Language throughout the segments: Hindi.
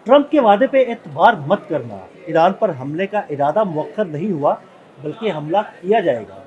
ट्रंप के वादे पे एतबार मत करना। ईरान पर हमले का इरादा मौखर नहीं हुआ, बल्कि हमला किया जाएगा।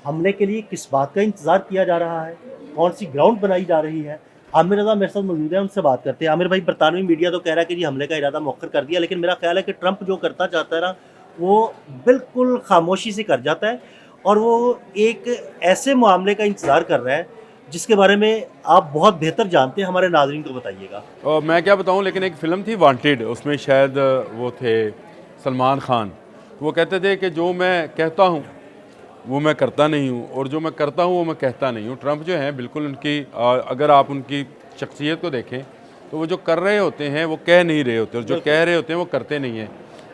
हमले के लिए किस बात का इंतज़ार किया जा रहा है, कौन सी ग्राउंड बनाई जा रही है। आमिर रज़ा मेरे साथ मौजूद है, उनसे बात करते हैं। आमिर भाई, बरतानवी मीडिया तो कह रहा है कि जी हमले का इरादा मौखर कर दिया, लेकिन मेरा ख्याल है कि ट्रंप जो करता चाहता है ना, वो बिल्कुल खामोशी से कर जाता है, और वो एक ऐसे मामले का इंतज़ार कर रहा है जिसके बारे में आप बहुत बेहतर जानते हैं। हमारे नाज़रीन को बताइएगा। और मैं क्या बताऊं, लेकिन एक फ़िल्म थी वांटेड, उसमें शायद वो थे सलमान खान। वो कहते थे कि जो मैं कहता हूं वो मैं करता नहीं हूं, और जो मैं करता हूं वो मैं कहता नहीं हूं। ट्रंप जो हैं, बिल्कुल उनकी अगर आप उनकी शख्सियत को देखें तो वो जो कर रहे होते हैं वो कह नहीं रहे होते, और जो कह रहे होते हैं वो करते नहीं हैं।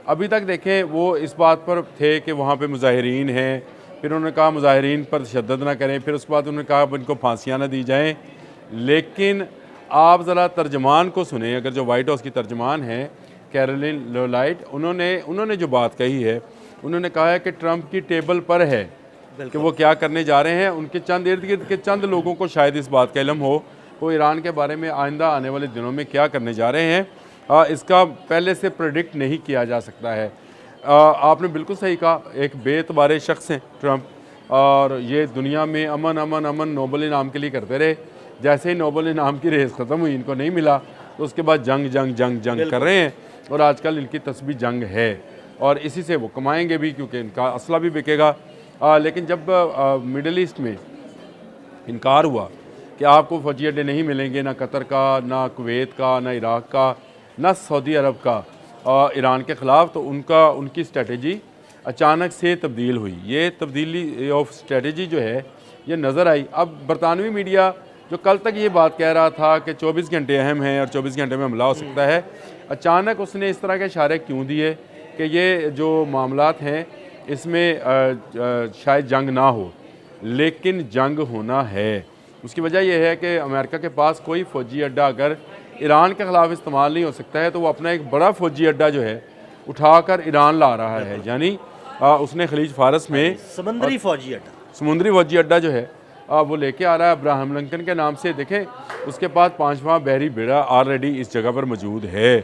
अभी तक देखें, वो इस बात पर थे कि वहाँ पे मुजाहिरीन हैं, फिर उन्होंने कहा मुजाहिरीन पर तशद्दुद ना करें, फिर उसके बाद उन्होंने कहा अब इनको फांसियाँ ना दी जाएँ। लेकिन आप ज़रा तर्जमान को सुने, अगर जो वाइट हाउस की तर्जमान है कैरोलिन लोलाइट, उन्होंने जो बात कही है, उन्होंने कहा है कि ट्रंप की टेबल पर है कि वो क्या करने जा रहे हैं। उनके चंद इर्द गिर्द के चंद लोगों को शायद इस बात का इल्म हो वो ईरान के बारे में आइंदा आने वाले दिनों में क्या करने जा रहे हैं। इसका पहले से प्रेडिक्ट नहीं किया जा सकता है। आपने बिल्कुल सही कहा, एक बेतबारे शख्स हैं ट्रंप, और ये दुनिया में अमन अमन अमन नोबल इनाम के लिए करते रहे। जैसे ही नोबल इनाम की रेस ख़त्म हुई, इनको नहीं मिला, तो उसके बाद जंग जंग जंग जंग कर रहे हैं, और आजकल इनकी तस्बीह जंग है, और इसी से वो कमाएंगे भी, क्योंकि इनका असला भी बिकेगा। लेकिन जब मिडल ईस्ट में इनकार हुआ कि आपको फौजी अड्डे नहीं मिलेंगे, ना कतर का, ना कुवैत का, ना इराक़ का, ना सऊदी अरब का ईरान के ख़िलाफ़, तो उनकी स्ट्रेटजी अचानक से तब्दील हुई। ये तब्दीली ऑफ स्ट्रेटजी जो है ये नज़र आई। अब बरतानवी मीडिया जो कल तक ये बात कह रहा था कि 24 घंटे अहम हैं और 24 घंटे में हमला हो सकता है, अचानक उसने इस तरह के इशारे क्यों दिए कि ये जो मामलात हैं इसमें शायद जंग ना हो, लेकिन जंग होना है। उसकी वजह यह है कि अमेरिका के पास कोई फ़ौजी अड्डा अगर ईरान के ख़िलाफ़ इस्तेमाल नहीं हो सकता है, तो वो अपना एक बड़ा फ़ौजी अड्डा जो है उठाकर ईरान ला रहा है। यानी उसने खलीज फारस में समुद्री फ़ौजी अड्डा जो है वो लेके आ रहा है अब्राहम लिंकन के नाम से। देखें, उसके पास 5वां बहरी बेड़ा ऑलरेडी इस जगह पर मौजूद है।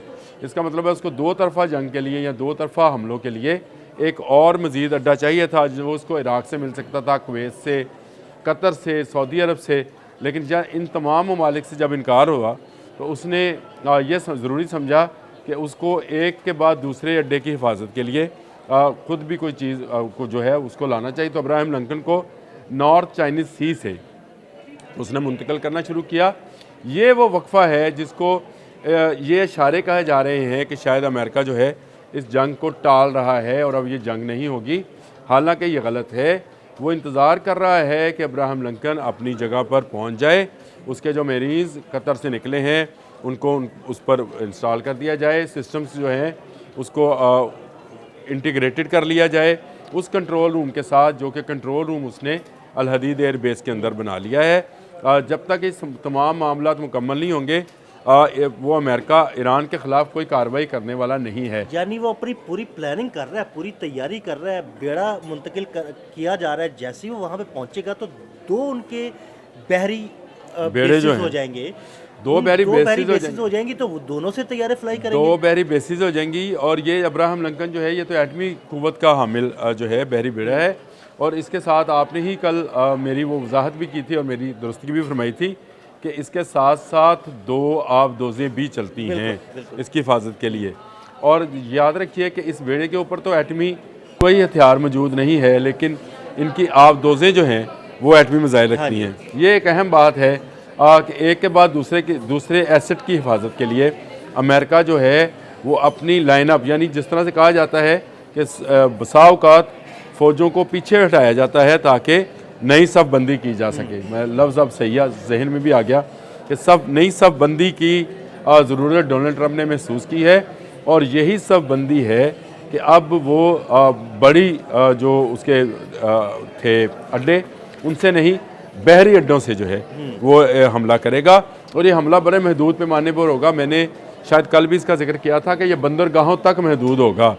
इसका मतलब है उसको दो तरफ़ा जंग के लिए या दो तरफ़ा हमलों के लिए एक और मज़ीद अड्डा चाहिए था, जो उसको इराक़ से मिल सकता था, कुवैत से, कतर से, सऊदी अरब से। लेकिन जब इन तमाम ममालिक से जब इनकार हुआ, तो उसने ये ज़रूरी समझा कि उसको एक के बाद दूसरे अड्डे की हिफाजत के लिए ख़ुद भी कोई चीज़ को जो है उसको लाना चाहिए। तो अब्राहम लिंकन को नॉर्थ चाइनीज़ सी से उसने मुंतकिल करना शुरू किया। ये वो वक्फ़ा है जिसको ये इशारे कहे जा रहे हैं कि शायद अमेरिका जो है इस जंग को टाल रहा है और अब ये जंग नहीं होगी। हालांकि ये गलत है। वो इंतज़ार कर रहा है कि अब्राहम लिंकन अपनी जगह पर पहुंच जाए, उसके जो मरीज़ कतर से निकले हैं उनको उस पर इंस्टॉल कर दिया जाए, सिस्टम्स जो हैं उसको इंटीग्रेटेड कर लिया जाए उस कंट्रोल रूम के साथ, जो कि कंट्रोल रूम उसने अल हदीद एयर बेस के अंदर बना लिया है। जब तक इस तमाम मामलात मुकम्मल नहीं होंगे, वो अमेरिका ईरान के ख़िलाफ़ कोई कार्रवाई करने वाला नहीं है। यानी वो अपनी पूरी प्लानिंग कर रहा है, पूरी तैयारी कर रहा है, बेड़ा मुंतकिल किया जा रहा है। जैसे ही वो वहाँ पे पहुँचेगा तो दो उनके बहरी बेड़े जो हो जाएंगे, दो बहरी बेसिस हो जाएंगी, तो वो दोनों से तैयारी फ्लाई करेंगे। दो बहरी बेसिस हो जाएंगी। और ये अब्राहम लिंकन जो है ये तो एटमी क़ुव्वत का हामिल जो है बहरी बेड़ा है। और इसके साथ आपने ही कल मेरी वो वजाहत भी की थी और मेरी दुरुस्ती भी फरमाई थी कि इसके साथ साथ दो आबदोज़ें भी चलती हैं इसकी हिफाजत के लिए। और याद रखिए कि इस बेड़े के ऊपर तो एटमी कोई हथियार मौजूद नहीं है, लेकिन इनकी आबदोज़ें जो हैं वो एटमी मिसाइल रखती हैं। ये एक अहम बात है कि एक के बाद दूसरे एसेट की हिफाजत के लिए अमेरिका जो है वो अपनी लाइनअप, यानी जिस तरह से कहा जाता है कि बसा औक़ात फ़ौजों को पीछे हटाया जाता है ताकि नई सफ़ बंदी की जा सके। मैं लफ्ज़ अब सही जहन में भी आ गया कि नई सफ़ बंदी की ज़रूरत डोनाल्ड ट्रंप ने महसूस की है, और यही सफ़ बंदी है कि अब वो बड़ी जो उसके थे अड्डे, उनसे नहीं बहरी अड्डों से जो है वो हमला करेगा। और ये हमला बड़े महदूद पैमाने पर होगा। मैंने शायद कल भी इसका जिक्र किया था कि ये बंदरगाहों तक महदूद होगा,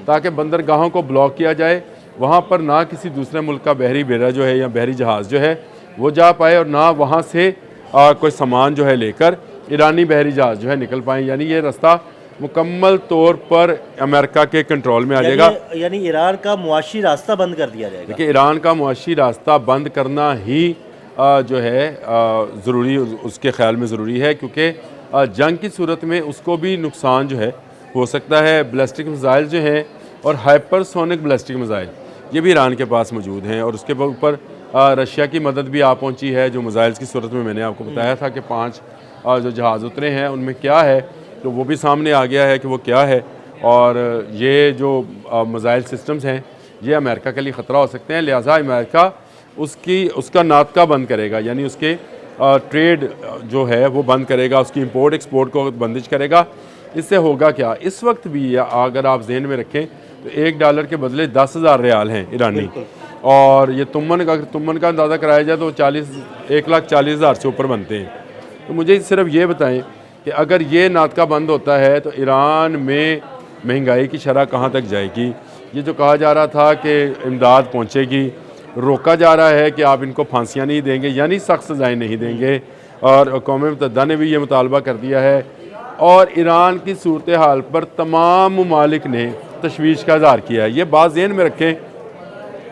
ताकि बंदरगाहों को ब्लॉक किया जाए, वहाँ पर ना किसी दूसरे मुल्क का बहरी बेड़ा जो है या बहरी जहाज़ जो है वो जा पाए, और ना वहाँ से कोई सामान जो है लेकर ईरानी बहरी जहाज़ जो है निकल पाएँ। यानी ये रास्ता मुकम्मल तौर पर अमेरिका के कंट्रोल में आ जाएगा। यानी ईरान का मुआशी रास्ता बंद कर दिया जाएगा। देखिए, ईरान का मुआशी रास्ता बंद करना ही जो है ज़रूरी, उसके ख्याल में ज़रूरी है, क्योंकि जंग की सूरत में उसको भी नुकसान जो है हो सकता है। बैलिस्टिक मिसाइल जो हैं और हाइपरसोनिक बैलिस्टिक मिसाइल ये भी ईरान के पास मौजूद हैं, और उसके ऊपर रशिया की मदद भी आ पहुंची है। जो मिसाइल्स की सूरत में मैंने आपको बताया था कि 5 जो जहाज़ उतरे हैं उनमें क्या है, तो वो भी सामने आ गया है कि वो क्या है। और ये जो मिसाइल सिस्टम्स हैं ये अमेरिका के लिए ख़तरा हो सकते हैं, लिहाजा अमेरिका उसका नातका बंद करेगा, यानी उसके ट्रेड जो है वो बंद करेगा, उसकी इंपोर्ट एक्सपोर्ट को बंदिश करेगा। इससे होगा क्या, इस वक्त भी अगर आप जहन में रखें तो $1 के बदले 10,000 रियाल हैं ईरानी, और ये अगर तुमन का अंदाज़ा कराया जाए तो 1,40,000 से ऊपर बनते हैं। तो मुझे सिर्फ ये बताएं कि अगर ये नातका बंद होता है तो ईरान में महंगाई की शरह कहाँ तक जाएगी। ये जो कहा जा रहा था कि इमदाद पहुँचेगी, रोका जा रहा है कि आप इनको फांसियाँ नहीं देंगे, यानी सख्त सज़ाएँ नहीं देंगे, और अक़वाम मुत्तहिदा ने भी ये मुतालबा कर दिया है। और ईरान की सूरत हाल पर तमाम ममालिक ने तशवीश का इज़हार किया है। ये बात ज़हन में रखें,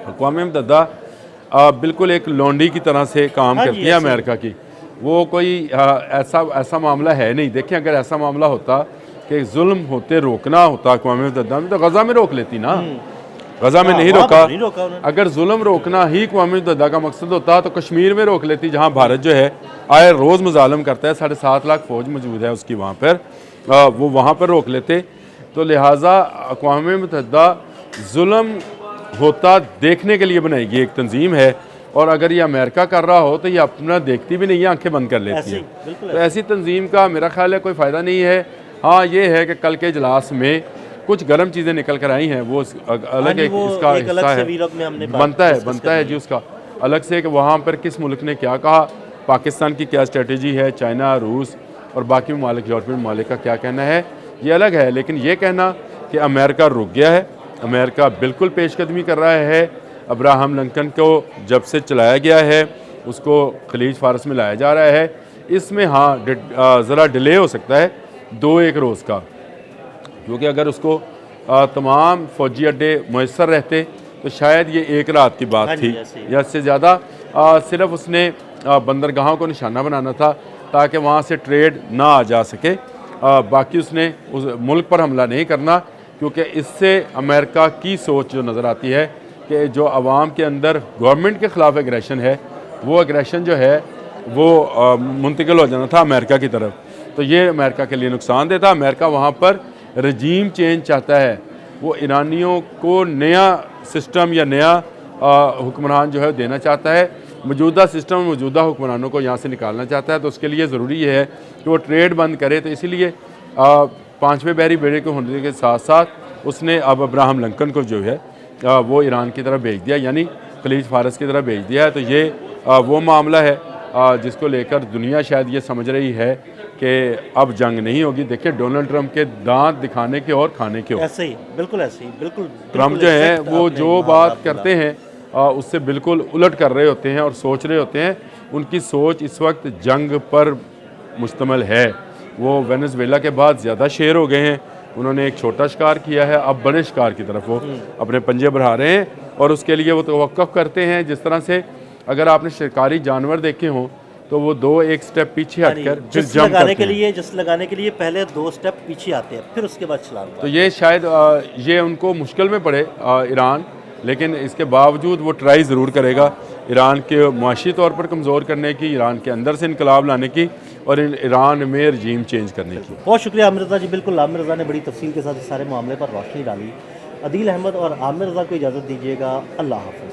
अक़वाम मुत्तहिदा बिल्कुल एक लौंडी की तरह से काम करती है अमेरिका की। वो कोई ऐसा मामला है नहीं। देखें, अगर ऐसा मामला होता कि जुल्म होते रोकना होता अक़वाम मुत्तहिदा में, तो गज़ा में रोक लेती ना। गज़ा में नहीं रोका। अगर जुल्म रोकना ही अक़वाम मुत्तहिदा का मकसद होता तो कश्मीर में रोक लेती, जहाँ भारत जो है आए रोज़ मुजालम करता है, 7.5 लाख फ़ौज मौजूद है उसकी वहाँ पर, वो वहाँ पर रोक लेते। तो लिहाजा अक़वाम मुत्तहिदा जुल्म होता देखने के लिए बनाएगी एक तंजीम है, और अगर ये अमेरिका कर रहा हो तो ये अपना देखती भी नहीं है, आंखें बंद कर लेती है। तो ऐसी तंजीम का मेरा ख्याल है कोई फ़ायदा नहीं है। हाँ, ये है कि कल के इजलास में कुछ गर्म चीज़ें निकल कर आई हैं, वो अलग इसका हिस्सा है, बनता है जी उसका अलग से, कि वहाँ पर किस मुल्क ने क्या कहा, पाकिस्तान की क्या स्ट्रेटजी है, चाइना, रूस और बाकी ममालिक, यूरोपीय ममालिक का क्या कहना है, ये अलग है। लेकिन ये कहना कि अमेरिका रुक गया है, अमेरिका बिल्कुल पेशकदमी कर रहा है। अब्राहम लिंकन को जब से चलाया गया है उसको खलीज फारस में लाया जा रहा है, इसमें हाँ ज़रा डिले हो सकता है 2-1 रोज़ का, क्योंकि अगर उसको तमाम फ़ौजी अड्डे मैसर रहते तो शायद ये 1 रात की बात थी, या इससे ज़्यादा। सिर्फ उसने बंदरगाहों को निशाना बनाना था ताकि वहाँ से ट्रेड ना आ जा सके, बाकी उसने उस मुल्क पर हमला नहीं करना, क्योंकि इससे अमेरिका की सोच जो नज़र आती है कि जो आवाम के अंदर गवर्नमेंट के ख़िलाफ़ एग्रेशन है, वो एग्रेशन जो है वो मुंतकिल हो जाना था अमेरिका की तरफ। तो ये अमेरिका के लिए नुकसान देता। अमेरिका वहाँ पर रजीम चेंज चाहता है, वो ईरानियों को नया सिस्टम या नया हुक्मरान जो है देना चाहता है, मौजूदा सिस्टम, मौजूदा हुक्मरानों को यहाँ से निकालना चाहता है। तो उसके लिए ज़रूरी है कि वो ट्रेड बंद करे। तो इसीलिए 5वें बहरी बेड़े के होने के साथ साथ उसने अब अब्राहम लिंकन को जो है वो ईरान की तरफ भेज दिया, यानी खलीज फारस की तरफ भेज दिया है। तो ये वो मामला है जिसको लेकर दुनिया शायद ये समझ रही है कि अब जंग नहीं होगी। देखिए, डोनाल्ड ट्रंप के दांत दिखाने के और खाने के, ऐसे ही बिल्कुल ऐसे ही बिल्कुल ट्रंप जो है वो जो बात करते हैं उससे बिल्कुल उलट कर रहे होते हैं और सोच रहे होते हैं। उनकी सोच इस वक्त जंग पर मुश्तमिल है। वो वेनेजुएला के बाद ज़्यादा शेर हो गए हैं। उन्होंने एक छोटा शिकार किया है, अब बड़े शिकार की तरफ वो अपने पंजे बढ़ा रहे हैं, और उसके लिए वो तवक्कुफ़ करते हैं। जिस तरह से अगर आपने शिकारी जानवर देखे हों तो वो 2-1 स्टेप पीछे हटकर फिर जंप करते हैं। जिस लगाने के लिए पहले 2 स्टेप पीछे आते हैं, फिर उसके बाद छलांग। तो ये शायद ये उनको मुश्किल में पड़े ईरान, लेकिन इसके बावजूद वो ट्राई ज़रूर करेगा ईरान के मुआशी तौर पर कमज़ोर करने की, ईरान के अंदर से इनकलाब लाने की और ईरान में रजीम चेंज करने की। बहुत शुक्रिया आमिर रज़ा जी। बिल्कुल, आमिर रज़ा ने बड़ी तफसील के साथ इस सारे मामले पर रोशनी डाली। अदील अहमद और आमिर रज़ा को इजाज़त दीजिएगा। अल्लाह हाफ़िज़।